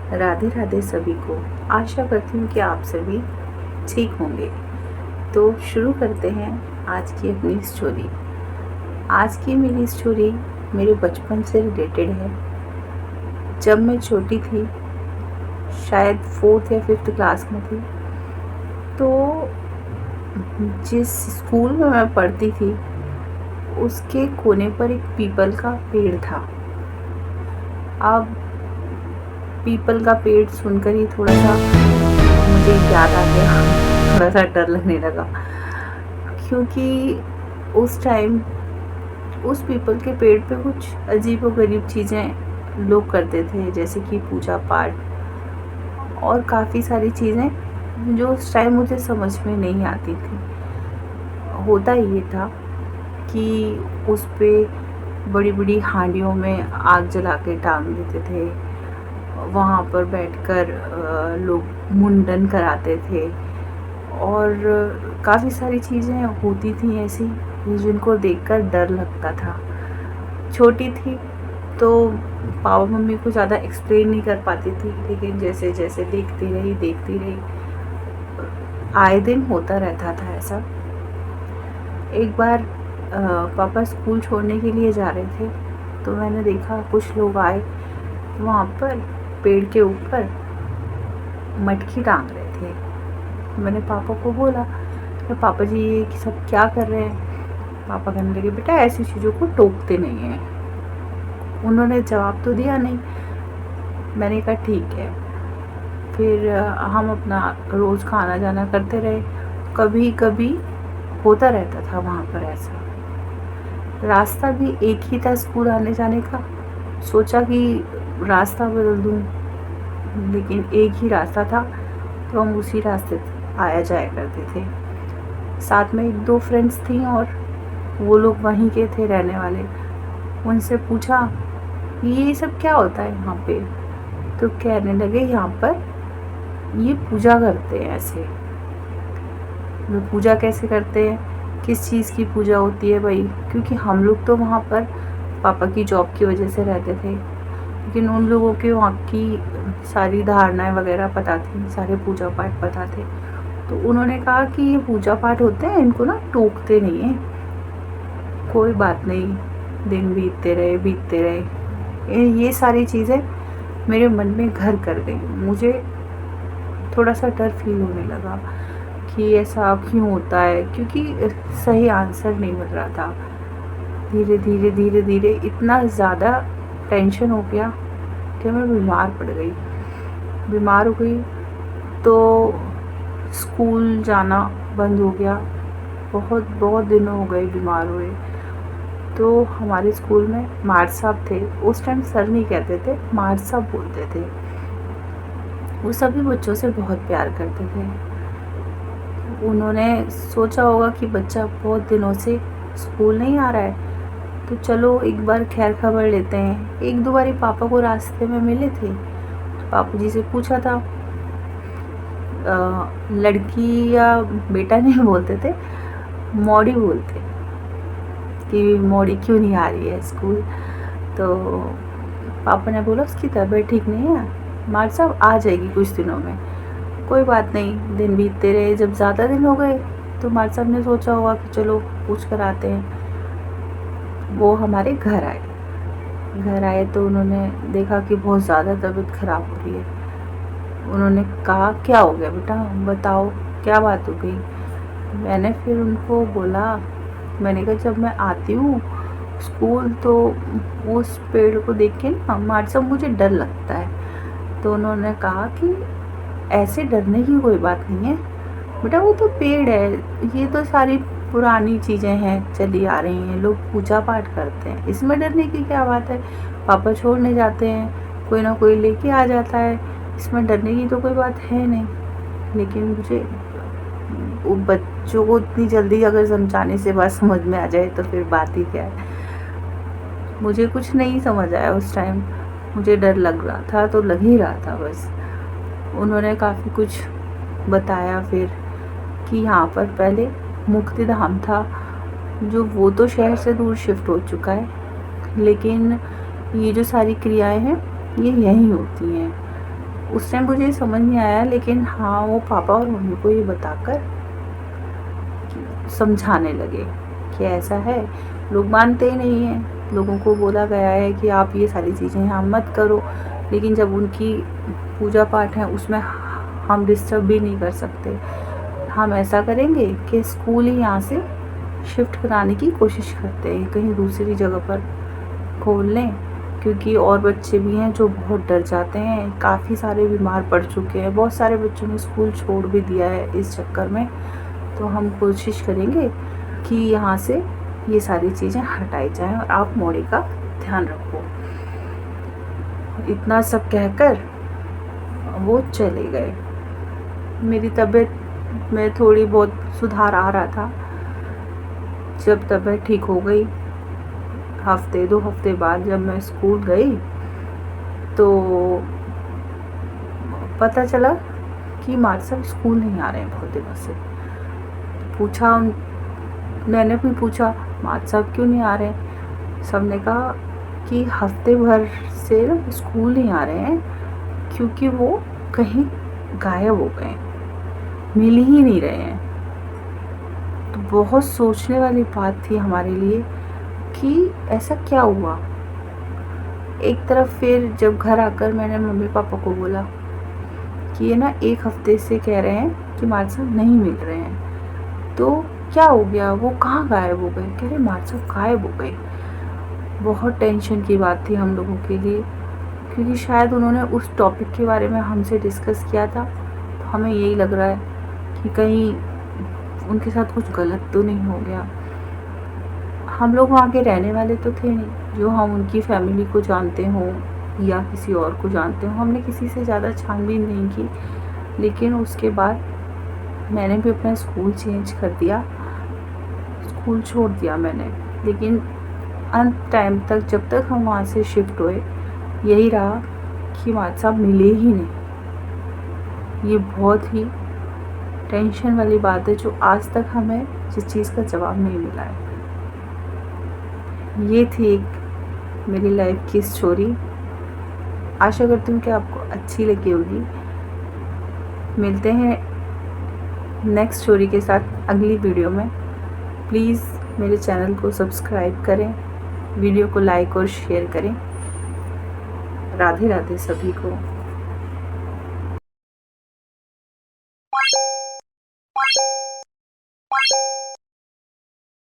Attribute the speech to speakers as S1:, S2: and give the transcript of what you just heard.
S1: राधे राधे सभी को। आशा करती हूँ कि आप सभी ठीक होंगे। तो शुरू करते हैं आज की अपनी स्टोरी। आज की मेरी स्टोरी मेरे बचपन से रिलेटेड है। जब मैं छोटी थी, शायद 4th या 5th क्लास में थी, तो जिस स्कूल में मैं पढ़ती थी उसके कोने पर एक पीपल का पेड़ था। अब पीपल का पेड़ सुनकर ही थोड़ा सा मुझे याद आ गया, थोड़ा सा डर लगने लगा, क्योंकि उस टाइम उस पीपल के पेड़ पे कुछ अजीबोगरीब चीज़ें लोग करते थे, जैसे कि पूजा पाठ और काफ़ी सारी चीज़ें जो उस टाइम मुझे समझ में नहीं आती थी। होता ये था कि उस पे बड़ी बड़ी हांडियों में आग जला के टांग देते थे। वहाँ पर बैठकर लोग मुंडन कराते थे और काफ़ी सारी चीज़ें होती थी ऐसी जिनको देखकर डर लगता था। छोटी थी तो पापा मम्मी को ज़्यादा एक्सप्लेन नहीं कर पाती थी, लेकिन जैसे जैसे देखती रही आए दिन होता रहता था ऐसा। एक बार पापा स्कूल छोड़ने के लिए जा रहे थे, तो मैंने देखा कुछ लोग आए वहाँ पर पेड़ के ऊपर मटकी टांग रहे थे। मैंने पापा को बोला, पापा जी ये सब क्या कर रहे हैं? पापा कहने लगे, बेटा ऐसी चीज़ों को टोकते नहीं हैं। उन्होंने जवाब तो दिया नहीं। मैंने कहा ठीक है। फिर हम अपना रोज़ का आना जाना करते रहे। कभी कभी होता रहता था वहाँ पर ऐसा। रास्ता भी एक ही था स्कूल आने जाने का। सोचा कि रास्ता बदल दूँ, लेकिन एक ही रास्ता था, तो हम उसी रास्ते आया जाया करते थे। साथ में 1-2 फ्रेंड्स थी और वो लोग वहीं के थे रहने वाले। उनसे पूछा ये सब क्या होता है यहाँ पे? तो कहने लगे यहाँ पर ये पूजा करते हैं ऐसे। वो पूजा कैसे करते हैं, किस चीज़ की पूजा होती है भाई? क्योंकि हम लोग तो वहाँ पर पापा की जॉब की वजह से रहते थे, लेकिन उन लोगों के वहाँ की सारी धारणाएं वगैरह पता थी, सारे पूजा पाठ पता थे। तो उन्होंने कहा कि ये पूजा पाठ होते हैं, इनको ना टोकते नहीं हैं। कोई बात नहीं, दिन बीतते रहे। ये सारी चीज़ें मेरे मन में घर कर गई। मुझे थोड़ा सा डर फील होने लगा कि ऐसा क्यों होता है, क्योंकि सही आंसर नहीं मिल रहा था। धीरे धीरे इतना ज़्यादा टेंशन हो गया कि मैं बीमार हो गई तो स्कूल जाना बंद हो गया। बहुत दिन हो गए बीमार हुए। तो हमारे स्कूल में मार साहब थे। उस टाइम सर नहीं कहते थे, मार साहब बोलते थे। वो सभी बच्चों से बहुत प्यार करते थे। उन्होंने सोचा होगा कि बच्चा बहुत दिनों से स्कूल नहीं आ रहा है, तो चलो एक बार खैर खबर लेते हैं। 1-2 बारी पापा को रास्ते में मिले थे, तो पापा जी से पूछा था। लड़की या बेटा नहीं बोलते थे, मौड़ी बोलते कि मौड़ी क्यों नहीं आ रही है स्कूल। तो पापा ने बोला उसकी तबीयत ठीक नहीं है, मार साहब आ जाएगी कुछ दिनों में। कोई बात नहीं, दिन बीतते रहे। जब ज़्यादा दिन हो गए तो मार साहब ने सोचा होगा कि चलो पूछ कर आते हैं। वो हमारे घर आए तो उन्होंने देखा कि बहुत ज़्यादा तबीयत ख़राब हो रही है। उन्होंने कहा क्या हो गया बेटा, बताओ क्या बात हो गई? मैंने फिर उनको बोला, मैंने कहा जब मैं आती हूँ स्कूल तो उस पेड़ को देख के ना मार साहब मुझे डर लगता है। तो उन्होंने कहा कि ऐसे डरने की कोई बात नहीं है बेटा, वो तो पेड़ है, ये तो सारी पुरानी चीज़ें हैं, चली आ रही हैं, लोग पूजा पाठ करते हैं, इसमें डरने की क्या बात है? पापा छोड़ने जाते हैं, कोई ना कोई लेके आ जाता है, इसमें डरने की तो कोई बात है नहीं। लेकिन मुझे वो बच्चों को इतनी जल्दी अगर समझाने से बात समझ में आ जाए तो फिर बात ही क्या है। मुझे कुछ नहीं समझ आया उस टाइम। मुझे डर लग रहा था तो लग ही रहा था बस। उन्होंने काफ़ी कुछ बताया फिर कि यहाँ पर पहले मुक्ति धाम था, जो वो तो शहर से दूर शिफ्ट हो चुका है, लेकिन ये जो सारी क्रियाएं हैं ये यहीं होती हैं। उस टाइम मुझे समझ नहीं आया, लेकिन हाँ वो पापा और मम्मी को ये बताकर समझाने लगे कि ऐसा है। लोग मानते ही नहीं हैं, लोगों को बोला गया है कि आप ये सारी चीज़ें यहाँ मत करो, लेकिन जब उनकी पूजा पाठ है उसमें हम डिस्टर्ब भी नहीं कर सकते। हम ऐसा करेंगे कि स्कूल ही यहाँ से शिफ्ट कराने की कोशिश करते हैं, कहीं दूसरी जगह पर खोल लें, क्योंकि और बच्चे भी हैं जो बहुत डर जाते हैं। काफ़ी सारे बीमार पड़ चुके हैं, बहुत सारे बच्चों ने स्कूल छोड़ भी दिया है इस चक्कर में। तो हम कोशिश करेंगे कि यहाँ से ये सारी चीज़ें हटाई जाएं और आप मोड़ी का ध्यान रखो। इतना सब कहकर वो चले गए। मेरी तबीयत में थोड़ी बहुत सुधार आ रहा था। जब तबीयत ठीक हो गई, हफ्ते 2 हफ्ते बाद जब मैं स्कूल गई तो पता चला कि मार्च साहब स्कूल नहीं आ रहे हैं बहुत दिनों से। पूछा, मैंने भी पूछा मार्च साहब क्यों नहीं आ रहे। सबने कहा कि हफ्ते भर से स्कूल नहीं आ रहे हैं क्योंकि वो कहीं गायब हो गए, मिल ही नहीं रहे हैं। तो बहुत सोचने वाली बात थी हमारे लिए कि ऐसा क्या हुआ। एक तरफ फिर जब घर आकर मैंने मम्मी पापा को बोला कि ये ना 1 हफ्ते से कह रहे हैं कि मार्च साहब नहीं मिल रहे हैं, तो क्या हो गया, वो कहाँ गायब हो गए। कह रहे मार्च साहब गायब हो गए। बहुत टेंशन की बात थी हम लोगों के लिए, क्योंकि शायद उन्होंने उस टॉपिक के बारे में हमसे डिस्कस किया था। तो हमें यही लग रहा है कि कहीं उनके साथ कुछ गलत तो नहीं हो गया। हम लोग वहाँ के रहने वाले तो थे नहीं, जो हम उनकी फैमिली को जानते हों या किसी और को जानते हों। हमने किसी से ज़्यादा छानबीन नहीं की। लेकिन उसके बाद मैंने भी अपना स्कूल चेंज कर दिया, स्कूल छोड़ दिया मैंने। लेकिन अंत टाइम तक, जब तक हम वहाँ से शिफ्ट हुए, यही रहा कि मार्च साहब मिले ही नहीं। ये बहुत ही टेंशन वाली बात है जो आज तक हमें जिस चीज़ का जवाब नहीं मिला है। ये थी एक मेरी लाइफ की स्टोरी। आशा करती हूँ कि आपको अच्छी लगी होगी। मिलते हैं नेक्स्ट स्टोरी के साथ अगली वीडियो में। प्लीज़ मेरे चैनल को सब्सक्राइब करें, वीडियो को लाइक और शेयर करें। राधे राधे सभी को।